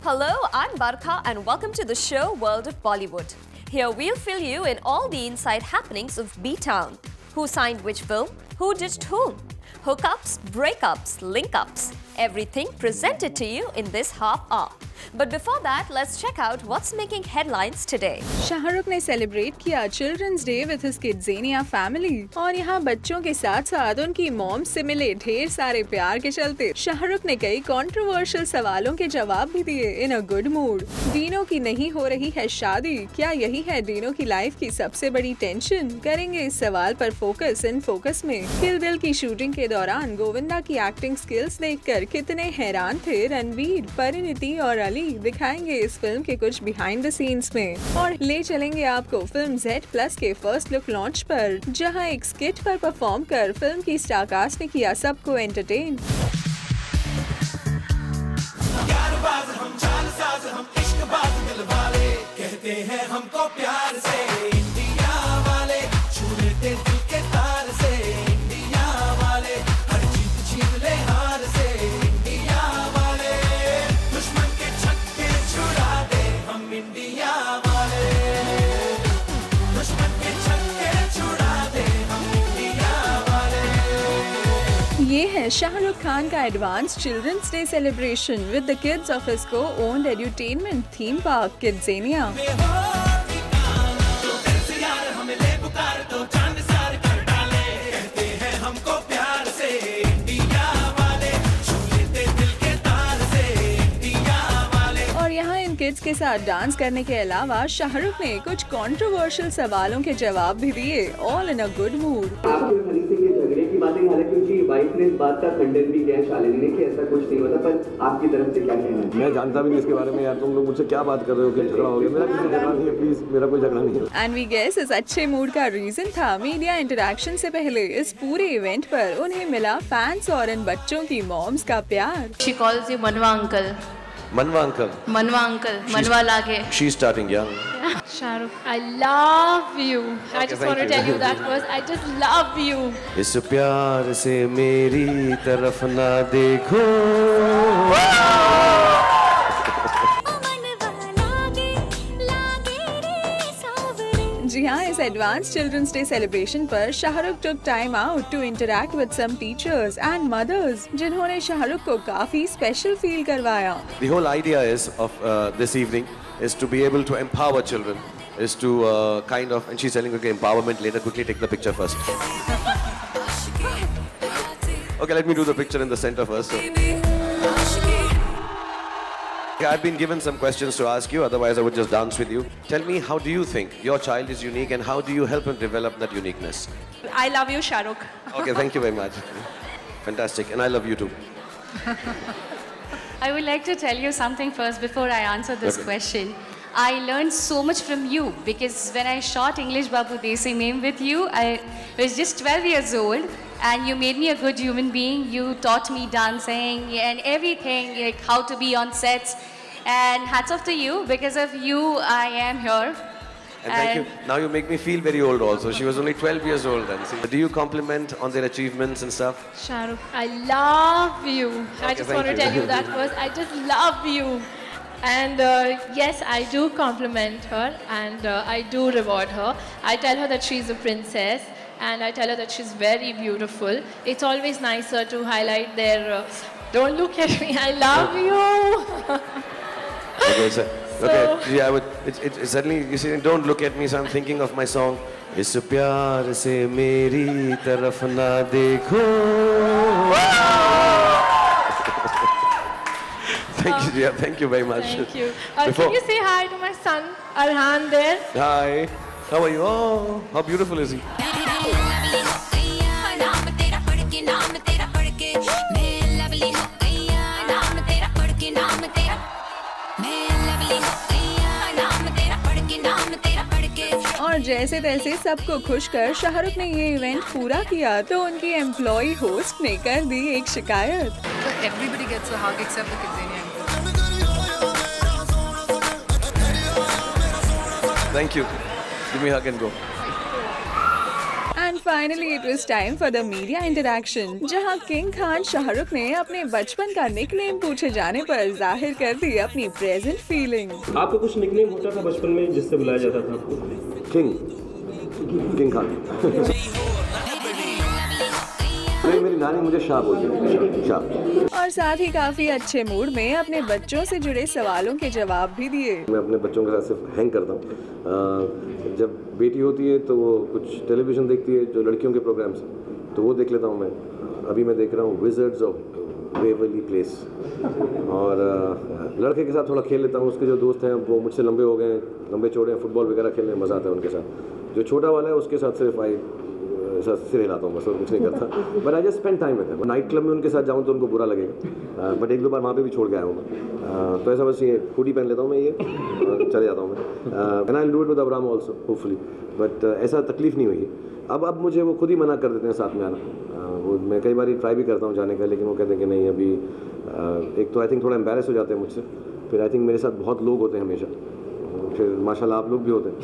Hello, I'm Barkha and welcome to the show World of Bollywood. Here we'll fill you in all the inside happenings of B-Town. Who signed which film? Who ditched whom? Hookups, breakups, link-ups. Everything presented to you in this half hour. But before that, let's check out what's making headlines today. Shahrukh ने celebrate किया children's day with his KidZania family और यहाँ बच्चों के साथ साथ उनकी mom से मिले ढेर सारे प्यार के चलते शाहरुख ने कई कंट्रोवर्शियल सवालों के जवाब भी दिए इन अ गुड मूड। डीनो की नहीं हो रही है शादी, क्या यही है डीनो की लाइफ की सबसे बड़ी टेंशन? करेंगे इस सवाल पर फोकस इन फोकस में। किल दिल की शूटिंग के दौरान गोविंदा की एक्टिंग स्किल्स देखकर कितने हैरान थे रणवीर, परिणीति और अली, दिखाएंगे इस फिल्म के कुछ बिहाइंड द सीन्स में और ले चलेंगे आपको फिल्म Z+ के फर्स्ट लुक लॉन्च पर, जहां एक स्किट पर परफॉर्म कर फिल्म की स्टारकास्ट ने किया सबको एंटरटेन। ये है शाहरुख खान का advance children's day celebration with the kids of his co-owned edutainment theme park KidZania. और यहाँ इन किड्स के साथ डांस करने के अलावा शाहरुख ने कुछ कंट्रोवर्शियल सवालों के जवाब भी दिए, all in a good mood. बातें हालांकि उनकी वाइफ ने इस बात का खंडन भी किया शालिनी ने कि ऐसा कुछ नहीं होता, पर आपकी तरफ से क्या कहना है? मैं जानता भी नहीं इसके बारे में यार, तुम लोग मुझसे क्या बात कर रहे हो कि झगड़ा हो गया? मेरा किसी झगड़ा नहीं है, प्लीज मेरा कोई झगड़ा नहीं है। एंड वी गेस इस अच्छे मूड का रीजन था मीडिया इंटरेक्शन से पहले इस पूरे इवेंट पर उन्हें मिला फैंस और इन बच्चों की मॉम्स का प्यार। She calls you Manwa uncle. मनवा uncle, Manwa uncle, Manwa lage. she's starting young. Shahrukh, I love you. I just want to tell you that first. I just love you. इस प्यार से मेरी तरफ ना देखो। जी हाँ, इस एडवांस चिल्ड्रंस डे सेलिब्रेशन पर Shahrukh took time out to interact with some teachers and mothers, जिन्होंने शाहरुख को काफी स्पेशल फील करवाया। The whole idea is of this evening is to be able to empower children, is to kind of, and she's telling okay empowerment later, quickly take the picture first. Okay, let me do the picture in the center first. Okay, I've been given some questions to ask you, otherwise I would just dance with you. Tell me, how do you think your child is unique and how do you help him develop that uniqueness? I love you, Shahrukh. Okay, thank you very much. Fantastic, and I love you too. I would like to tell you something first before I answer this question. I learned so much from you because when I shot English Babu Desi Meme with you, I was just 12 years old and you made me a good human being. You taught me dancing and everything, like how to be on sets. And hats off to you. Because of you, I am here. And thank you. Now you make me feel very old also. She was only 12 years old then. See, do you compliment on their achievements and stuff? Shahrukh, I love you. I just want to tell you that first. I just love you. And yes, I do compliment her and I do reward her. I tell her that she's a princess and I tell her that she's very beautiful. It's always nicer to highlight their, don't look at me, I love you. Okay, so, okay, yeah, it's suddenly, you see, don't look at me, so I'm thinking of my song. इस प्यार से मेरी तरफ ना देखो. Thank you, dear. Thank you very much. Thank you. Can you say hi to my son, Arhan, there? Hi. How are you? Oh, how beautiful is he? और जैसे तैसे सबको खुश कर शाहरुख ने ये इवेंट पूरा किया तो उनकी एम्प्लॉई होस्ट ने कर दी एक शिकायत. Everybody gets a hug except the Kidzania uncle. Thank you. Give me a hug and go. And Finally, it was time for the media interaction, जहां किंग खान शाहरुख ने अपने बचपन का निकनेम पूछे जाने पर जाहिर कर दी अपनी प्रेजेंट फीलिंग। आपको कुछ निकनेम होता था बचपन में जिससे बुलाया जाता था आपको? किंग खान। मेरी नानी मुझे शाह बोलती थी, शाह। और साथ ही काफी अच्छे मूड में अपने बच्चों से जुड़े सवालों के जवाब भी दिए। मैं अपने बच्चों के साथ सिर्फ हैंग करता हूँ। जब बेटी होती है तो वो कुछ टेलीविज़न देखती है जो लड़कियों के प्रोग्राम्स, तो वो देख लेता हूँ मैं। अभी मैं देख रहा हूँ विज़र्ड्स ऑफ वेवरली प्लेस, और लड़के के साथ थोड़ा खेल लेता हूँ। उसके जो दोस्त हैं वो मुझसे लंबे हो गए हैं, लंबे चौड़े हैं, फुटबॉल वगैरह खेलने में मज़ा आता है उनके साथ। जो छोटा वाला है उसके साथ सिर्फ सिर हिलाता हूँ बस, और कुछ नहीं करता। But I just spend time with them. Night club में उनके साथ जाऊँ तो उनको बुरा लगेगा, बट एक दो बार वहाँ पे भी छोड़ के आया हूँ मैं। तो ऐसा बस ये हुडी पहन लेता हूँ मैं, ये और चले जाता हूँ मैं। And I will do it with Abram also hopefully, but ऐसा तकलीफ नहीं हुई है। अब मुझे वो खुद ही मना कर देते हैं साथ में आना। वो मैं कई बार ट्राई भी करता हूँ जाने का, लेकिन वो कहते हैं कि नहीं अभी। एक तो आई थिंक थोड़ा एम्बैरेस हो जाते हैं मुझसे, फिर आई थिंक मेरे साथ बहुत लोग होते हैं हमेशा, फिर माशाल्लाह आप लोग भी होते हैं,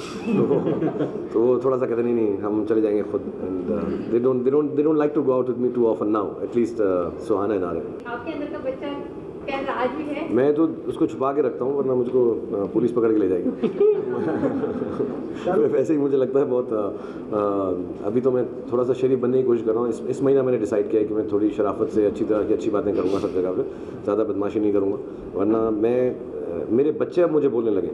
तो वो थोड़ा सा कहते नहीं हम चले जाएंगे खुद। And they don't like to go out with me too often now, at least Suhana and Aryan. आपके अंदर का बच्चा क्या राज भी है? मैं तो उसको छुपा के रखता हूँ, वरना मुझको पुलिस पकड़ के ले जाएगी। वैसे ही मुझे लगता है बहुत। अभी तो मैं थोड़ा सा शरीफ बनने की कोशिश कर रहा हूँ। इस महीना मैंने डिसाइड किया है कि मैं थोड़ी शराफत से अच्छी तरह की अच्छी बातें करूँगा सब जगह पे, ज़्यादा बदमाशी नहीं करूँगा, वरना मेरे बच्चे अब मुझे बोलने लगे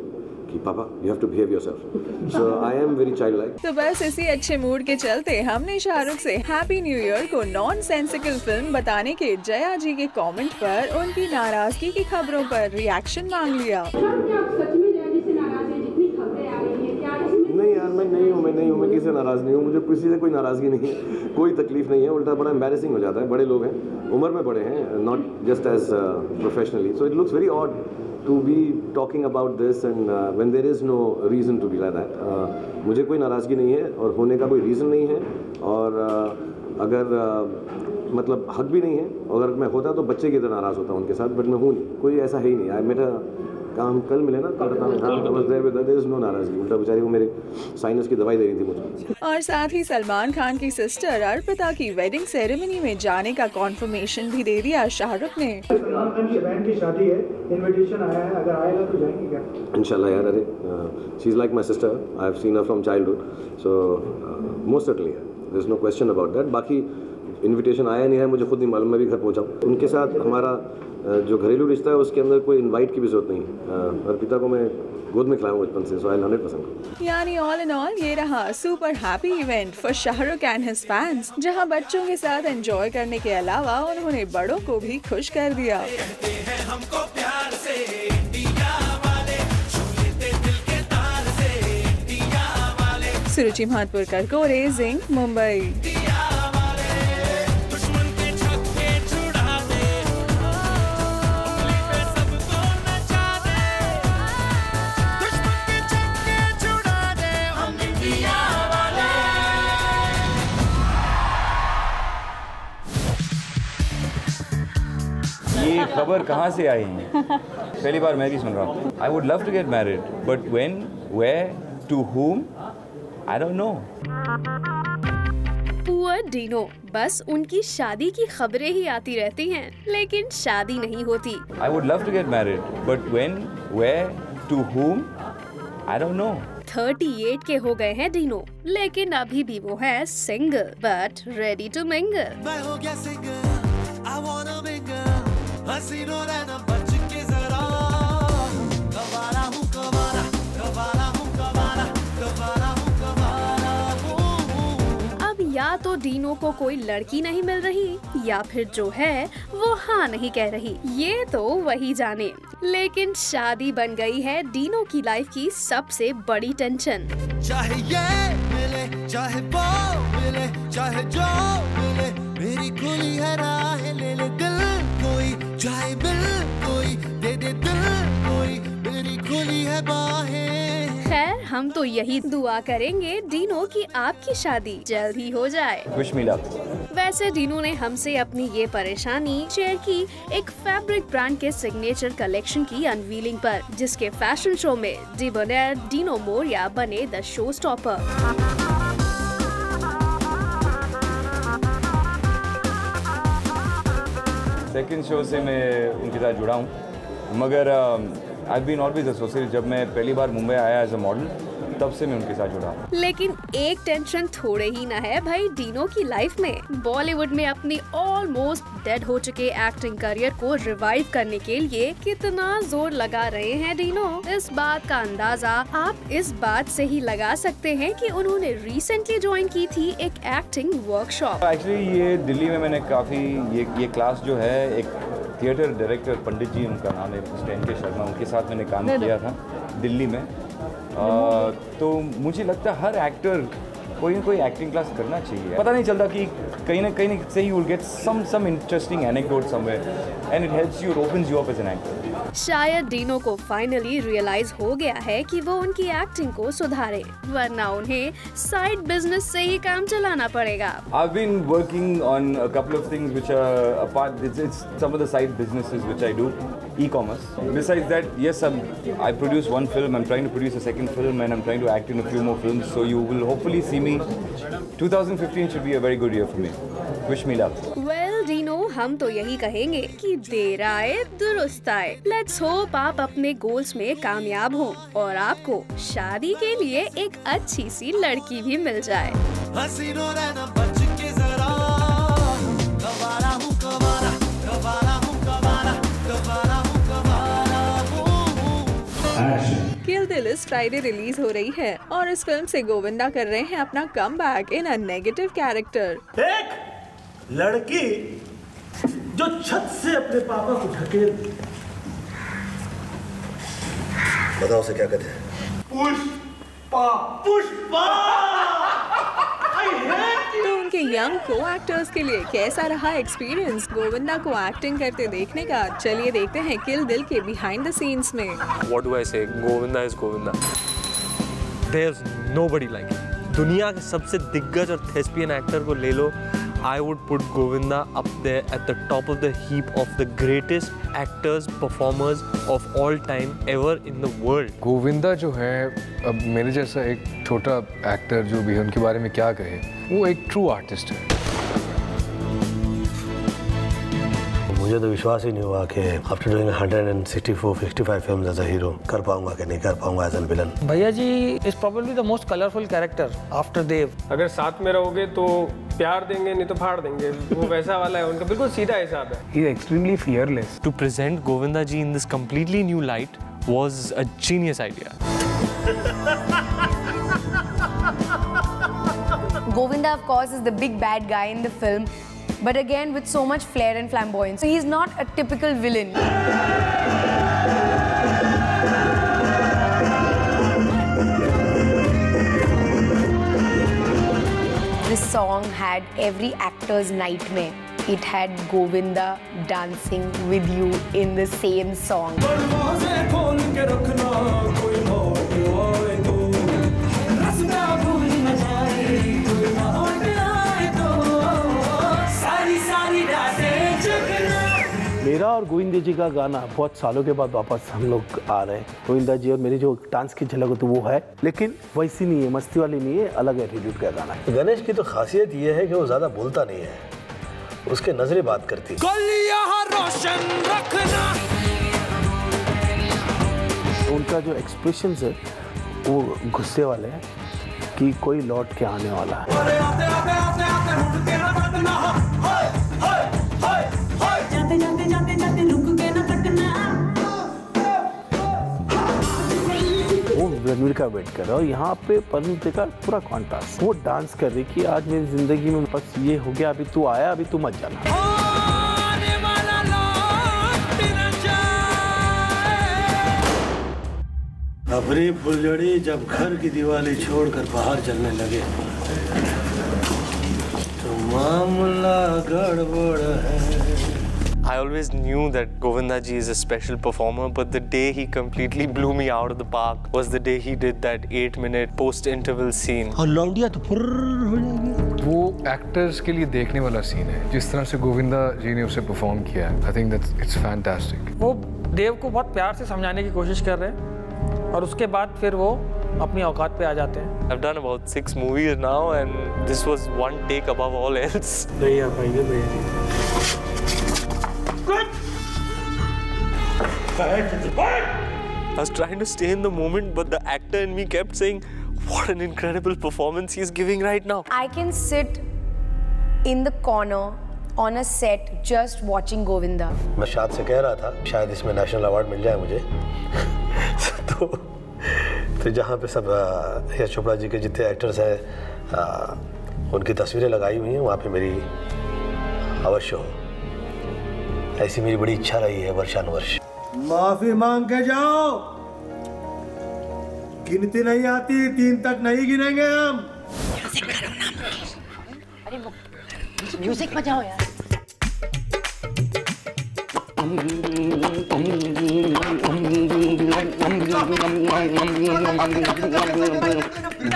कि पापा you have to behave yourself, so I am very childlike. तो बस इसी अच्छे मूड के चलते हमने शाहरुख से हैप्पी न्यू ईयर को नॉनसेंसिकल फिल्म बताने के जया जी के कमेंट पर उनकी नाराजगी की खबरों पर रिएक्शन मांग लिया। नहीं यार, मैं नहीं हूँ, मैं किसी से नाराज़ नहीं हूँ, मुझे किसी से कोई नाराज़गी नहीं है, कोई तकलीफ नहीं है। उल्टा बड़ा एम्बैरेसिंग हो जाता है, बड़े लोग हैं, उम्र में बड़े हैं, not just age professionally, so it looks very odd to be talking about this and when there is no reason to be like that। मुझे कोई नाराज़गी नहीं है और होने का कोई रीज़न नहीं है, और अगर मतलब हक भी नहीं है, अगर मैं होता तो बच्चे की तरह नाराज़ होता उनके साथ, बट मैं हूँ नहीं, कोई ऐसा है ही नहीं। मेरा काम कल मिले ना, देयर इज नो नाराज़गी, उल्टा बेचारी वो मेरे साइनस की दवाई दे रही थी मुझे। और साथ ही सलमान खान की सिस्टर अर्पिता की वेडिंग सेरेमनी में जाने का कॉन्फर्मेशन भी दे दिया शाहरुख ने। की शादी है, इनविटेशन आया है, अगर आएगा तो जाएंगे क्या? इंशाल्लाह यार, अरे she is like my sister, I have seen her from childhood, so most certainly there is no question about that. बाकी इनविटेशन आया नहीं है, मुझे खुद नहीं मालूम, मैं भी घर पहुँचा हूँ। उनके साथ हमारा जो घरेलू रिश्ता है उसके अंदर कोई इनवाइट की भी जरूरत नहीं है। अर्पिता को मैं गोद में खिलाऊँ बचपन से, सो आई 100%। यानी ऑल इन ऑल ये रहा super happy event for Shahrukh and his fans, जहां बच्चों के साथ एंजॉय करने के अलावा उन्होंने बड़ों को भी खुश कर दिया। सुरुचि महतपुरकर को रेजिंग मुंबई। ये खबर कहाँ से आई है? पहली बार मैं भी सुन रहा हूँ। I would love to get married, but when, where, to whom? I don't know. Poor Dino, बस उनकी शादी की खबरें ही आती रहती हैं, लेकिन शादी नहीं होती। I would love to get married, but when, where, to whom? I don't know. 38 के हो गए हैं डीनो, लेकिन अभी भी वो है single but ready to mingle. मैं हो गया सिंगल, I wanna mingle, हसीनों रहना बच के जरा, कवारा हूँ कवारा, कवारा हूँ कवारा, कवारा हूँ कवारा हूँ। अब या तो डीनो को कोई लड़की नहीं मिल रही, या फिर जो है वो हाँ नहीं कह रही, ये तो वही जाने। लेकिन शादी बन गई है डीनो की लाइफ की सबसे बड़ी टेंशन। चाहे ये मिले, चाहे वो मिले, चाहे जो मिले, मेरी खुली है राह, ले ले दिल कोई, चाहे बिल कोई, दे दे दिल कोई, मेरी खुली है बाहें। खैर हम तो यही दुआ करेंगे डीनो की आपकी शादी जल्द ही हो जाए। Wish me luck. वैसे डीनो ने हमसे अपनी ये परेशानी शेयर की एक फैब्रिक ब्रांड के सिग्नेचर कलेक्शन की अनवीलिंग पर, जिसके फैशन शो में डिबोनेर डीनो मोरिया बने the show stopper. Second show से मैं उनके साथ जुड़ा हूँ, मगर I've been always associated। जब मैं पहली बार मुंबई आया एज अ मॉडल, तब से मैं उनके साथ जुड़ा हूँ। लेकिन एक टेंशन थोड़े ही ना है भाई डीनो की लाइफ में। बॉलीवुड में अपनी ऑलमोस्ट डेड हो चुके एक्टिंग करियर को रिवाइव करने के लिए कितना जोर लगा रहे हैं डीनो। इस बात का अंदाजा आप इस बात से ही लगा सकते हैं कि उन्होंने रिसेंटली ज्वाइन की थी एक एक्टिंग वर्कशॉप। एक्चुअली ये दिल्ली में मैंने काफ़ी ये क्लास जो है, एक थिएटर डायरेक्टर पंडित जी उनका नाम है, स्टैन के शर्मा, उनके साथ मैंने काम किया था दिल्ली में। तो मुझे लगता है हर एक्टर कोई ना कोई एक्टिंग क्लास करना चाहिए। पता नहीं चलता कि कहीं ना से you will get some interesting anecdote somewhere and it helps you, opens you up as an actor. शायद डीनो को फाइनली रियलाइज हो गया है कि वो उनकी एक्टिंग को सुधारे, वरना उन्हें साइड बिजनेस से ही काम चलाना पड़ेगा। I've been working on a couple of things which are apart. It's some of the side businesses which I do, e-commerce. Besides that, yes, I produce one film. I'm trying to produce a second film, and I'm trying to act in a few more films. So you will hopefully see me. 2015 should be a very good year for me. Wish me luck. Well, Dino, हम तो यही कहेंगे कि देर आए दुरुस्त आए। Let's hope आप अपने गोल्स में कामयाब हो और आपको शादी के लिए एक अच्छी सी लड़की भी मिल जाए। हसीनों रहना बच के जरा, कवारा हूँ कवारा, कवारा हूँ कवारा, कवारा हूँ कवारा हूँ। किल दिल इस फ्राइडे रिलीज हो रही है और इस फिल्म से गोविंदा कर रहे हैं अपना comeback in a negative character. एक लड़की जो छत से अपने पापा को ढकेल, बताओ उसे क्या कहते हैं? पुष्पा, पुष्पा। तो उनके यंग को एक्टर्स के लिए कैसा रहा एक्सपीरियंस गोविंदा को एक्टिंग करते देखने का? चलिए देखते हैं किल दिल के बिहाइंड द सीन्स में। What do I say? Govinda is Govinda. There's nobody like him. दुनिया के सबसे दिग्गज और thespian एक्टर को ले लो, I would put Govinda up there at the top of the heap of the greatest actors, performers of all time ever in the world. Govinda जो है, अब मेरे जैसा एक छोटा एक्टर जो भी है उनके बारे में क्या कहे, वो एक ट्रू आर्टिस्ट है। मुझे तो विश्वास ही नहीं हुआ कि after doing 164-55 films as a hero कर पाऊंगा कि नहीं कर पाऊंगा as an villain. Bhaiyya ji is probably the most colourful character after Dev. अगर साथ में रहोगे तो प्यार देंगे, नहीं तो फाड़ देंगे, वो वैसा वाला है उनका, बिल्कुल सीधा हिसाब है। He is extremely fearless. To present Govinda ji in this completely new light was a genius idea. Govinda, of course, is the big bad guy in the film, but again with so much flair and flamboyance. So he's not a typical villain. This song had every actor's nightmare. It had Govinda dancing with you in the same song. मेरा और गोविंदा जी का गाना बहुत सालों के बाद वापस हम लोग आ रहे हैं। गोविंदा जी और मेरी जो डांस की झलक तो वो है, लेकिन वैसी नहीं है, मस्ती वाली नहीं है, अलग एटीट्यूड का गाना है। गणेश की तो खासियत ये है कि वो ज्यादा बोलता नहीं है, उसके नजरें बात करती है। रोशन रखना। उनका जो एक्सप्रेशन है वो गुस्से वाले हैं कि कोई लौट के आने वाला है। वो रणवीर का वेट कर रहा है और यहाँ पे परनीत का पूरा कॉन्ट्रास्ट। वो डांस कर रही कि आज मेरी जिंदगी में बस ये हो गया, अभी तू आया, अभी तू मत जाना। अपनी फुलझड़ी जब घर की दिवाली छोड़कर बाहर चलने लगे तो मामला गड़बड़ है। I always knew that Govinda ji is a special performer, but the day he completely blew me out of the park was the day he did that 8-minute post-interval scene. और लौंडिया तो फुर्र हो जाएगी। वो एक्टर्स के लिए देखने वाला सीन है, जिस तरह से गोविंदा जी ने उसे परफॉर्म किया है। I think that's it's fantastic. वो देव को बहुत प्यार से समझाने की कोशिश कर रहे हैं और उसके बाद फिर वो अपनी औकात पे आ जाते हैं। I've done about 6 movies now and this was one take above all else. नहीं आ पाएंगे भैया। I was trying to stay in the moment, but the actor in me kept saying, "What an incredible performance he is giving right now." I can sit in the corner on a set just watching Govinda. मैं शाद से कह रहा था शायद इसमें national award मिल जाए मुझे। तो जहाँ पे सब यश चोपड़ा जी के जितने एक्टर्स हैं उनकी तस्वीरें लगाई हुई हैं वहाँ पे मेरी अवश्य हो, ऐसी मेरी बड़ी इच्छा रही है वर्षानुवर्ष। माफी मांग के जाओ, गिनती नहीं आती, 3 तक नहीं गिनेंगे हम। अरे म्यूजिक बजाओ यार।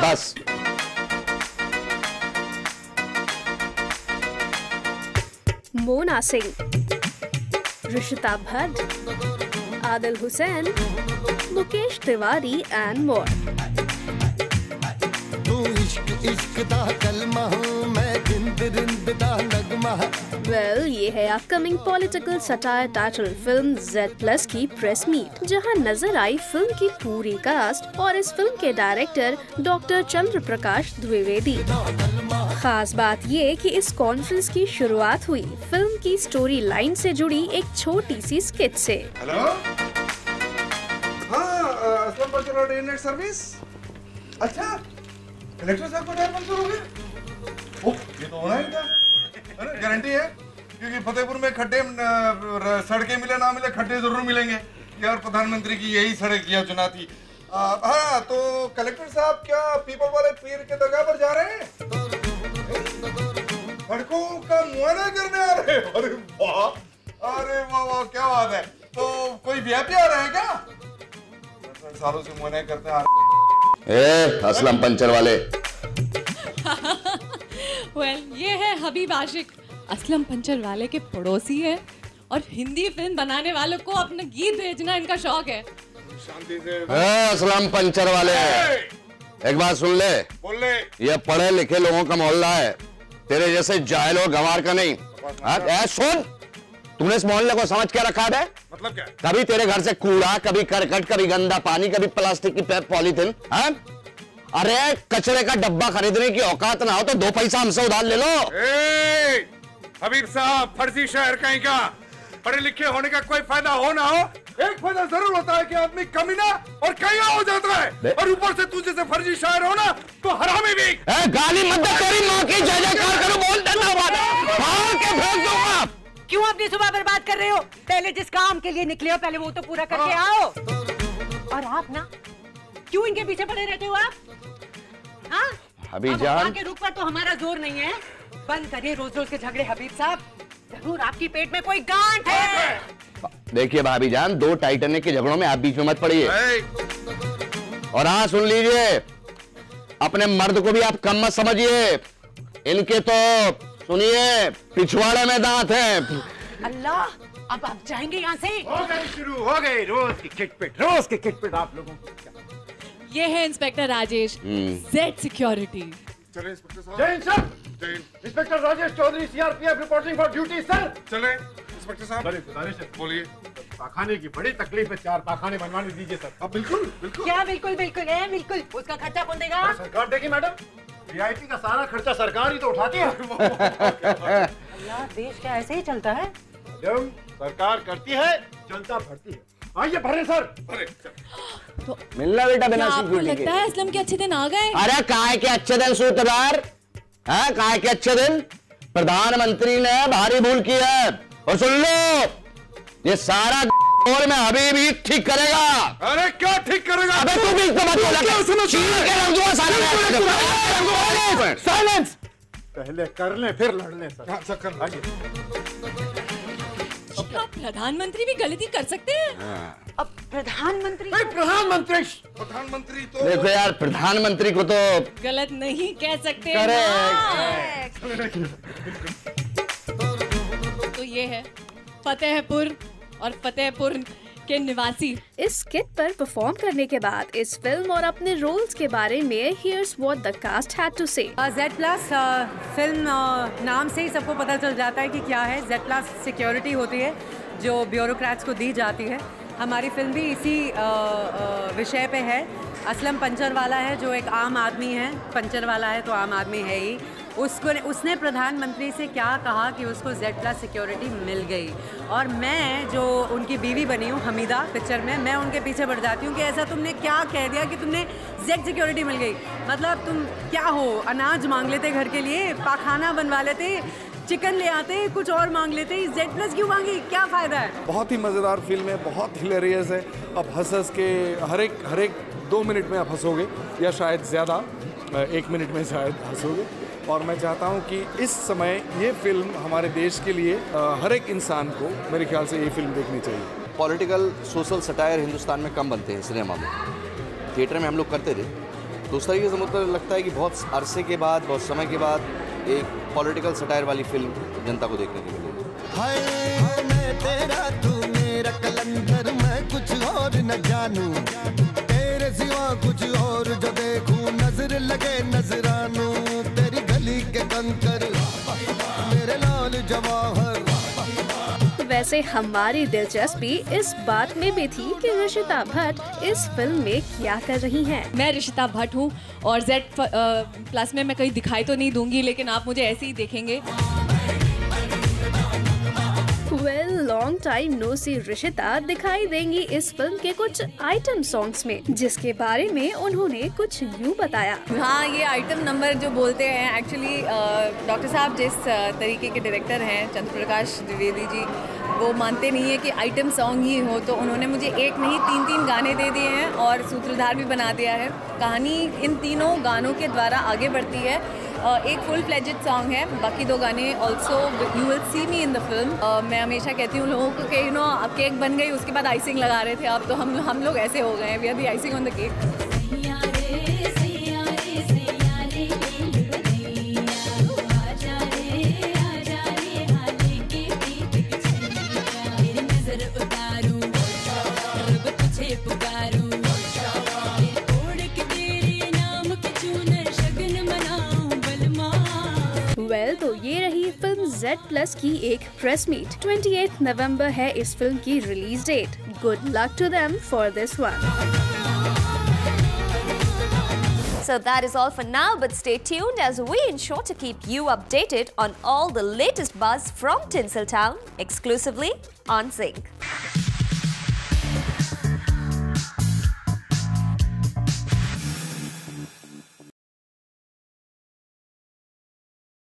बस Mona Singh, Rishita Bhatt, Adil Hussain, Mukesh Tiwari and more. Well, ये है upcoming political satire title film Z+ की प्रेस मीट, जहां नजर आई फिल्म की पूरी कास्ट और इस फिल्म के डायरेक्टर डॉक्टर चंद्र प्रकाश द्विवेदी। खास बात ये कि इस कॉन्फ्रेंस की शुरुआत हुई फिल्म की स्टोरी लाइन से जुड़ी एक छोटी सी स्किट से। हेलो, हाँ, Aslam puncture day night service. अच्छा, कलेक्टर साहब को टायर पंचर हो गया? ओह, ये तो होना ही था। गारंटी है, क्योंकि फतेहपुर में खड्डे सड़कें मिले ना मिले, खड्डे जरूर मिलेंगे यार। प्रधानमंत्री की यही सड़क की योजना थी। हाँ, तो कलेक्टर साहब क्या पीपल वाले पीर के दरगाह पर जा रहे हैं? सड़कों का मुआयना करने आ रहे हैं? अरे वाह, अरे वाह वाह, क्या बात है। तो कोई वीआईपी आ रहा है क्या? 10 सालों से मुआयना करते आ रहे। असलम पंचर वाले। ये है हबीब आशिक, असलम पंचर वाले के पड़ोसी है और हिंदी फिल्म बनाने वालों को अपना गीत भेजना इनका शौक है। शांति से। असलम पंचर वाले, एक बात सुन ले। बोल ले। ये पढ़े लिखे लोगों का मोहल्ला है, तेरे जैसे जाहिल और गंवार का नहीं। सुन, तूने इस मोहल्ले को समझ क्या रखा है? मतलब क्या? कभी तेरे घर से कूड़ा, कभी करकट, कभी गंदा पानी, कभी प्लास्टिक की पॉलीथिन। अरे कचरे का डब्बा खरीदने की औकात ना हो तो 2 पैसा हमसे उधार ले लो। हबीब साहब, फर्जी शहर कहीं का। पढ़े लिखे होने का कोई फायदा हो ना हो, एक फायदा जरूर होता है कि आदमी कमीना और कईया हो जाता है, और ऊपर से तू जैसे फर्जी शायर हो ना तो हरामी भी। गाली मत दे, तेरी माँ की जय जयकार करो, बोल देना बाहर के फेंक दूंगा। क्यों अपनी सुबह बर्बाद कर रहे हो? पहले जिस काम के लिए निकले हो पहले वो तो पूरा करके आओ। और आप ना क्यों इनके पीछे पड़े रहते हो आप? हाँ? हबीब जान के रुख पर तो हमारा जोर नहीं है। बंद करिए रोज रोज के झगड़े हबीब साहब, जरूर आपकी पेट में कोई गांठ है। देखिए भाभी जान, 2 टाइटैनिक के झगड़ों में आप बीच में मत पड़िए। और हाँ सुन लीजिए, अपने मर्द को भी आप कम मत समझिए, इनके तो सुनिए पिछवाड़े में दांत हैं। अल्लाह, अब आप जाएंगे यहाँ से? हो गई शुरू, हो गई रोज की किटपिट, रोज की किटपिट आप लोगों की। ये है इंस्पेक्टर राजेश, Z सिक्योरिटी। चले इंस्पेक्टर साहब। जय हिंद sir. Inspector Rajesh Chaudhary, CRPF reporting for duty sir. चले इंस्पेक्टर साहब। बड़ी गुजारिश है, बोलिए। पाखाने की बड़ी तकलीफ है, 4 पाखाने बनवाने दीजिए सर। अब बिल्कुल बिल्कुल। क्या बिल्कुल बिल्कुल है? बिल्कुल। उसका खर्चा कौन देगा? सरकार देगी मैडम, वीआईपी का सारा खर्चा सरकार ही तो उठाती है। अल्लाह, देश क्या ऐसे ही चलता है? मैडम, सरकार करती है, जनता भरती है। आइए भरे सर, भरे। तो मिलना बेटा बिना आपको लगता है असलम के अच्छे दिन आ गए? अरे काय के अच्छे दिन सूत्रधार, है काय के अच्छे दिन। प्रधानमंत्री ने भारी भूल की है, और सुन लो, ये सारा और मैं अभी भी ठीक करेगा। अरे क्या ठीक करेगा? अबे तू भी तो मत बोला, साइलेंस। पहले कर ले फिर लड़ ले सर। अच्छा कर प्रधानमंत्री भी गलती कर सकते हैं। अब प्रधानमंत्री तो देखो यार, प्रधानमंत्री को तो गलत नहीं कह सकते। तो ये है फतेहपुर और फतेहपुर के निवासी। इस स्किट पर परफॉर्म करने के बाद इस फिल्म और अपने रोल्स के बारे में here's what the cast had to say. Z+ film नाम से ही सबको पता चल जाता है कि क्या है। Z+ सिक्योरिटी होती है, जो ब्यूरोक्रेट्स को दी जाती है। हमारी फिल्म भी इसी विषय पे है। असलम पंचर वाला है जो एक आम आदमी है, पंचर वाला है तो आम आदमी है ही। उसने प्रधानमंत्री से क्या कहा कि उसको Z+ सिक्योरिटी मिल गई, और मैं जो उनकी बीवी बनी हूँ हमीदा पिक्चर में, मैं उनके पीछे बढ़ जाती हूँ कि ऐसा तुमने क्या कह दिया कि तुमने Z सिक्योरिटी मिल गई। मतलब तुम क्या हो, अनाज मांग लेते घर के लिए, पाखाना बनवा लेते, चिकन ले आते, कुछ और मांग लेते, Z+ क्यों मांगी, क्या फ़ायदा है। बहुत ही मज़ेदार फिल्म है, बहुत हिलेरियस है। अब हंस के हर एक 2 मिनट में आप हंसोगे, या शायद ज़्यादा 1 मिनट में शायद हंसोगे। और मैं चाहता हूं कि इस समय ये फिल्म हमारे देश के लिए हर एक इंसान को मेरे ख्याल से ये फिल्म देखनी चाहिए। पॉलिटिकल सोशल सटायर हिंदुस्तान में कम बनते हैं सिनेमा में, थिएटर में हम लोग करते थे, तो उस तरीके से मुझे लगता है कि बहुत अरसे के बाद, बहुत समय के बाद एक पॉलिटिकल सटायर वाली फिल्म जनता को देखने को मिलेगी। हाय मैं तेरा, तू मेरा कलंदर, मैं कुछ और न जानूं, तेरे सिवा कुछ और जो देखूं, नजर लगे नजरानू, तेरी गली के कंकर, मेरे लाल जवाहर। वैसे हमारी दिलचस्पी इस बात में भी थी कि ऋषिता भट्ट इस फिल्म में क्या कर रही हैं। मैं ऋषिता भट्ट हूँ और Z+ में मैं कहीं दिखाई तो नहीं दूंगी, लेकिन आप मुझे ऐसे ही देखेंगे। वेल, लॉन्ग टाइम नो सी ऋषिता दिखाई देंगी इस फिल्म के कुछ आइटम सॉन्ग्स में, जिसके बारे में उन्होंने कुछ यूँ बताया। हाँ, ये आइटम नंबर जो बोलते हैं, एक्चुअली डॉक्टर साहब जिस तरीके के डायरेक्टर हैं चंद्र प्रकाश द्विवेदी जी, वो मानते नहीं है कि आइटम सॉन्ग ही हो, तो उन्होंने मुझे एक नहीं 3 गाने दे दिए हैं और सूत्रधार भी बना दिया है। कहानी इन तीनों गानों के द्वारा आगे बढ़ती है। एक फुल फ्लेजेड सॉन्ग है, बाकी 2 गाने also you will see me in the film. मैं हमेशा कहती हूँ लोगों को कि अब केक बन गई, उसके बाद आइसिंग लगा रहे थे, अब तो हम लोग ऐसे हो गए हैं, we are the icing on the cake. तो ये रही फिल्म Z+ की एक प्रेस मीट। 28 नवंबर है इस फिल्म की release date. Good luck to them for this one. So that is all for now, but stay tuned as we ensure to keep you updated on all the latest buzz from Tinseltown exclusively on Zing.